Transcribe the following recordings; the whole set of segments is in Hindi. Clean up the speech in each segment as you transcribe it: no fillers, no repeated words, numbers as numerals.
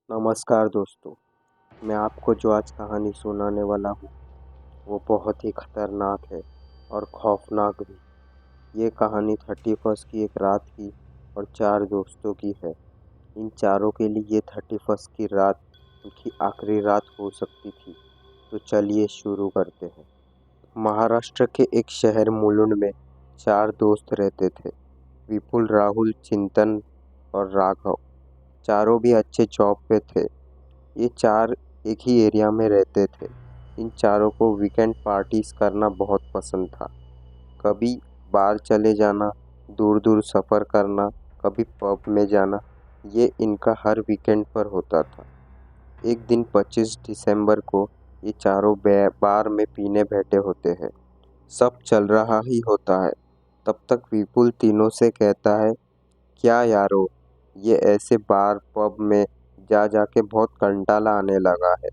नमस्कार दोस्तों। मैं आपको जो आज कहानी सुनाने वाला हूँ वो बहुत ही खतरनाक है और खौफनाक भी। ये कहानी 31 की एक रात की और 4 दोस्तों की है। इन चारों के लिए ये 31 की रात उनकी आखिरी रात हो सकती थी। तो चलिए शुरू करते हैं। महाराष्ट्र के एक शहर मुलुंड में 4 दोस्त रहते थे। विपुल, राहुल, चिंतन और राघव। चारों भी अच्छे जॉब पे थे। ये चार एक ही एरिया में रहते थे। इन चारों को वीकेंड पार्टीज करना बहुत पसंद था। कभी बार चले जाना, दूर दूर सफ़र करना, कभी पब में जाना, ये इनका हर वीकेंड पर होता था। एक दिन 25 दिसंबर को ये चारों बार में पीने बैठे होते हैं। सब चल रहा ही होता है। तब तक विपुल तीनों से कहता है, क्या यारो, ये ऐसे बार पब में जा जा के बहुत कंटाला आने लगा है।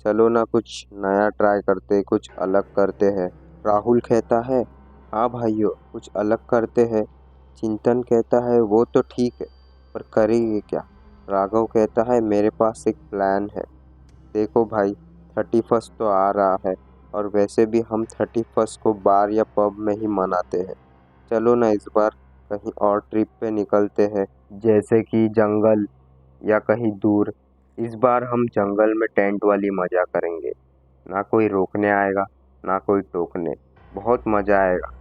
चलो ना कुछ नया ट्राई करते, कुछ अलग करते हैं। राहुल कहता है, हाँ भाइयों, कुछ अलग करते हैं। चिंतन कहता है, वो तो ठीक है, पर करेंगे क्या? राघव कहता है, मेरे पास एक प्लान है। देखो भाई, 31 तो आ रहा है और वैसे भी हम 31 को बार या पब में ही मनाते हैं। चलो ना इस बार कहीं और ट्रिप पे निकलते हैं, जैसे कि जंगल या कहीं दूर। इस बार हम जंगल में टेंट वाली मजा करेंगे। ना कोई रोकने आएगा, ना कोई टोकने। बहुत मजा आएगा।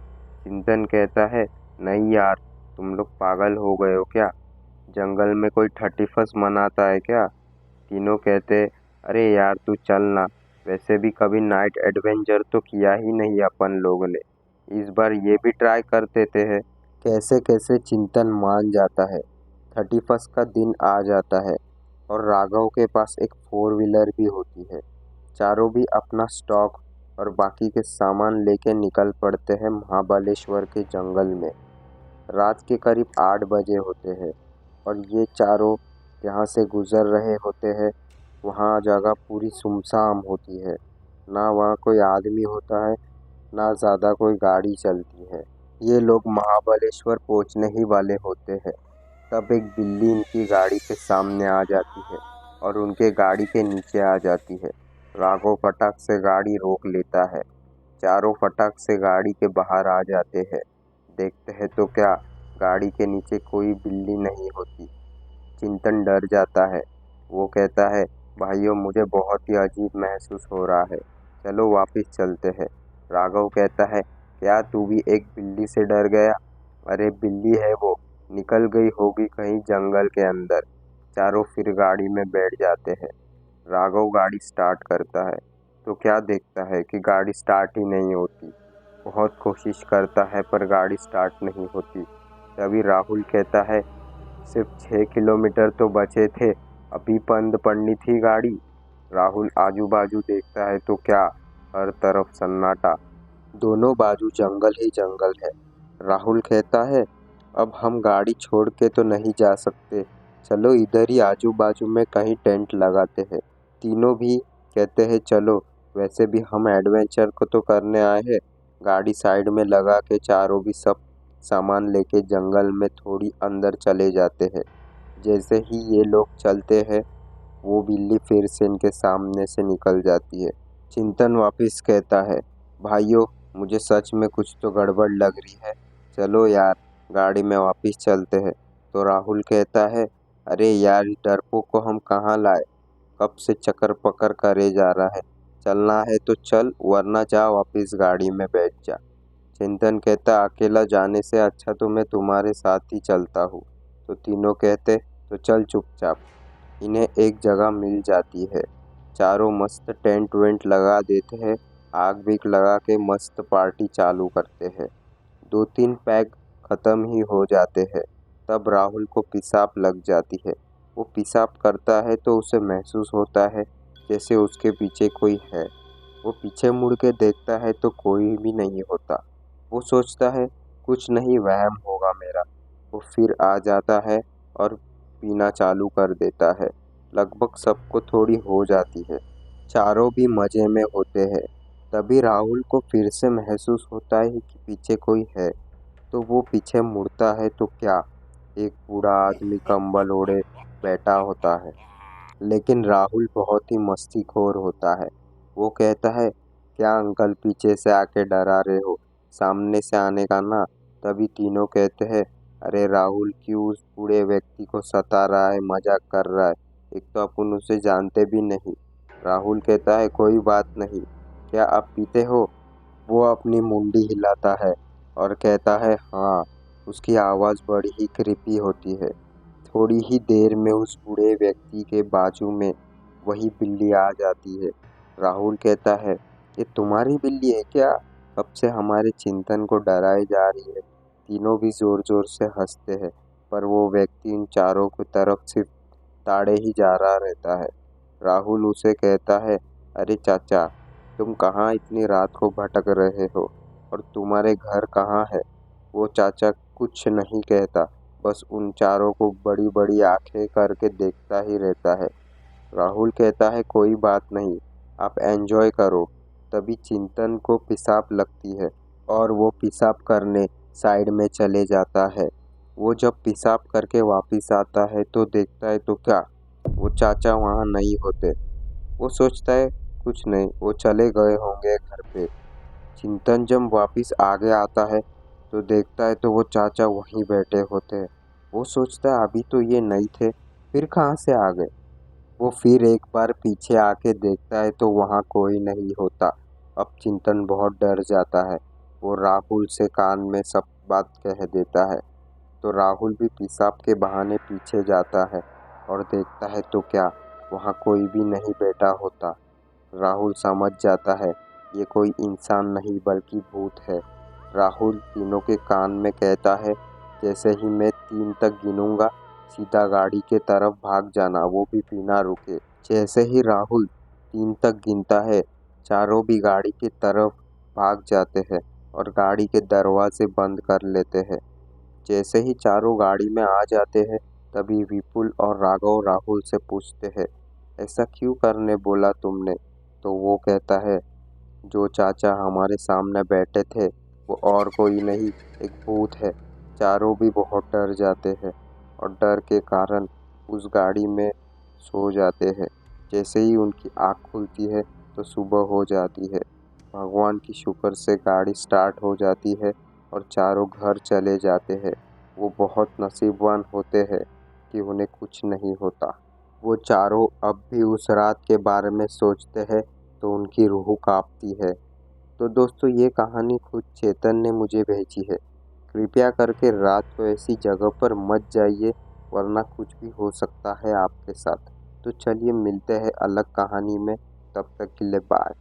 चिंतन कहता है, नहीं यार, तुम लोग पागल हो गए हो क्या? जंगल में कोई 31 मनाता है क्या? तीनों कहते, अरे यार तू चल ना। वैसे भी कभी नाइट एडवेंचर तो किया ही नहीं अपन लोगों ने। इस बार ये भी ट्राई कर देते हैं। कैसे कैसे चिंतन मान जाता है। 31 का दिन आ जाता है और राघव के पास एक 4 व्हीलर भी होती है। चारों भी अपना स्टॉक और बाकी के सामान लेके निकल पड़ते हैं महाबलेश्वर के जंगल में। रात के करीब 8 बजे होते हैं और ये चारों जहाँ से गुजर रहे होते हैं वहाँ जगह पूरी सुमसाम होती है। ना वहाँ कोई आदमी होता है, ना ज़्यादा कोई गाड़ी चलती है। ये लोग महाबलेश्वर पहुँचने ही वाले होते हैं। तब एक बिल्ली इनकी गाड़ी के सामने आ जाती है और उनके गाड़ी के नीचे आ जाती है। राघव फटाक से गाड़ी रोक लेता है। चारों फटाक से गाड़ी के बाहर आ जाते हैं। देखते हैं तो क्या, गाड़ी के नीचे कोई बिल्ली नहीं होती। चिंतन डर जाता है। वो कहता है, भाइयों मुझे बहुत ही अजीब महसूस हो रहा है, चलो वापस चलते हैं। राघव कहता है, क्या तू भी एक बिल्ली से डर गया? अरे बिल्ली है वो, निकल गई होगी कहीं जंगल के अंदर। चारों फिर गाड़ी में बैठ जाते हैं। राघव गाड़ी स्टार्ट करता है तो क्या देखता है कि गाड़ी स्टार्ट ही नहीं होती। बहुत कोशिश करता है पर गाड़ी स्टार्ट नहीं होती। तभी राहुल कहता है, सिर्फ 6 किलोमीटर तो बचे थे, अभी बंद पड़नी थी गाड़ी। राहुल आजू बाजू देखता है तो क्या, हर तरफ सन्नाटा। दोनों बाजू जंगल ही जंगल है। राहुल कहता है, अब हम गाड़ी छोड़ के तो नहीं जा सकते, चलो इधर ही आजू बाजू में कहीं टेंट लगाते हैं। तीनों भी कहते हैं, चलो, वैसे भी हम एडवेंचर को तो करने आए हैं। गाड़ी साइड में लगा के चारों भी सब सामान लेके जंगल में थोड़ी अंदर चले जाते हैं। जैसे ही ये लोग चलते हैं वो बिल्ली फिर से इनके सामने से निकल जाती है। चिंतन वापस कहता है, भाइयों मुझे सच में कुछ तो गड़बड़ लग रही है, चलो यार गाड़ी में वापस चलते हैं। तो राहुल कहता है, अरे यार इस डरपोक को हम कहाँ लाए, कब से चक्कर पकड़ करे जा रहा है। चलना है तो चल, वरना जा वापस गाड़ी में बैठ जा। चिंतन कहता, अकेला जाने से अच्छा तो मैं तुम्हारे साथ ही चलता हूँ। तो तीनों कहते, तो चल चुपचाप। इन्हें एक जगह मिल जाती है। चारों मस्त टेंट वेंट लगा देते हैं। आग भी लगा के मस्त पार्टी चालू करते हैं। 2-3 पैग ख़त्म ही हो जाते हैं। तब राहुल को पेशाब लग जाती है। वो पेशाब करता है तो उसे महसूस होता है जैसे उसके पीछे कोई है। वो पीछे मुड़ के देखता है तो कोई भी नहीं होता। वो सोचता है, कुछ नहीं, वहम होगा मेरा। वो फिर आ जाता है और पीना चालू कर देता है। लगभग सबको थोड़ी हो जाती है। चारों भी मज़े में होते हैं। तभी राहुल को फिर से महसूस होता है कि पीछे कोई है। तो वो पीछे मुड़ता है तो क्या, एक बूढ़ा आदमी कंबल ओढ़े बैठा होता है। लेकिन राहुल बहुत ही मस्तीखोर होता है। वो कहता है, क्या अंकल पीछे से आके डरा रहे हो, सामने से आने का ना। तभी तीनों कहते हैं, अरे राहुल क्यों उस बूढ़े व्यक्ति को सता रहा है, मजाक कर रहा है, एक तो अपन उसे जानते भी नहीं। राहुल कहता है, कोई बात नहीं, क्या आप पीते हो। वो अपनी मुंडी हिलाता है और कहता है, हाँ। उसकी आवाज़ बड़ी ही क्रिपी होती है। थोड़ी ही देर में उस बूढ़े व्यक्ति के बाजू में वही बिल्ली आ जाती है। राहुल कहता है, ये तुम्हारी बिल्ली है क्या, कब से हमारे चिंतन को डराए जा रही है। तीनों भी जोर जोर से हंसते हैं, पर वो व्यक्ति इन चारों की तरफ सिर्फ ताड़े ही जा रहा रहता है। राहुल उसे कहता है, अरे चाचा, तुम कहाँ इतनी रात को भटक रहे हो, और तुम्हारे घर कहाँ है। वो चाचा कुछ नहीं कहता, बस उन चारों को बड़ी बड़ी आंखें करके देखता ही रहता है। राहुल कहता है, कोई बात नहीं, आप एंजॉय करो। तभी चिंतन को पेशाब लगती है और वो पेशाब करने साइड में चले जाता है। वो जब पेशाब करके वापस आता है तो देखता है तो क्या, वो चाचा वहाँ नहीं होते। वो सोचता है, कुछ नहीं, वो चले गए होंगे घर पे। चिंतन जब वापिस आगे आता है तो देखता है तो वो चाचा वहीं बैठे होते हैं। वो सोचता है, अभी तो ये नहीं थे, फिर कहाँ से आ गए। वो फिर एक बार पीछे आके देखता है तो वहाँ कोई नहीं होता। अब चिंतन बहुत डर जाता है। वो राहुल से कान में सब बात कह देता है। तो राहुल भी पेशाब के बहाने पीछे जाता है और देखता है तो क्या, वहाँ कोई भी नहीं बैठा होता। राहुल समझ जाता है, ये कोई इंसान नहीं बल्कि भूत है। राहुल तीनों के कान में कहता है, जैसे ही मैं 3 तक गिनूंगा सीधा गाड़ी के तरफ भाग जाना, वो भी बिना रुके। जैसे ही राहुल 3 तक गिनता है, चारों भी गाड़ी की तरफ भाग जाते हैं और गाड़ी के दरवाजे बंद कर लेते हैं। जैसे ही चारों गाड़ी में आ जाते हैं, तभी विपुल और राघव राहुल से पूछते हैं, ऐसा क्यों करने बोला तुमने। तो वो कहता है, जो चाचा हमारे सामने बैठे थे वो और कोई नहीं, एक भूत है। चारों भी बहुत डर जाते हैं और डर के कारण उस गाड़ी में सो जाते हैं। जैसे ही उनकी आँख खुलती है तो सुबह हो जाती है। भगवान की शुक्र से गाड़ी स्टार्ट हो जाती है और चारों घर चले जाते हैं। वो बहुत नसीबवान होते हैं कि उन्हें कुछ नहीं होता। वो चारों अब भी उस रात के बारे में सोचते हैं तो उनकी रूह कांपती है। तो दोस्तों, ये कहानी खुद चेतन ने मुझे भेजी है। कृपया करके रात को ऐसी जगह पर मत जाइए, वरना कुछ भी हो सकता है आपके साथ। तो चलिए मिलते हैं अलग कहानी में, तब तक के लिए बाय।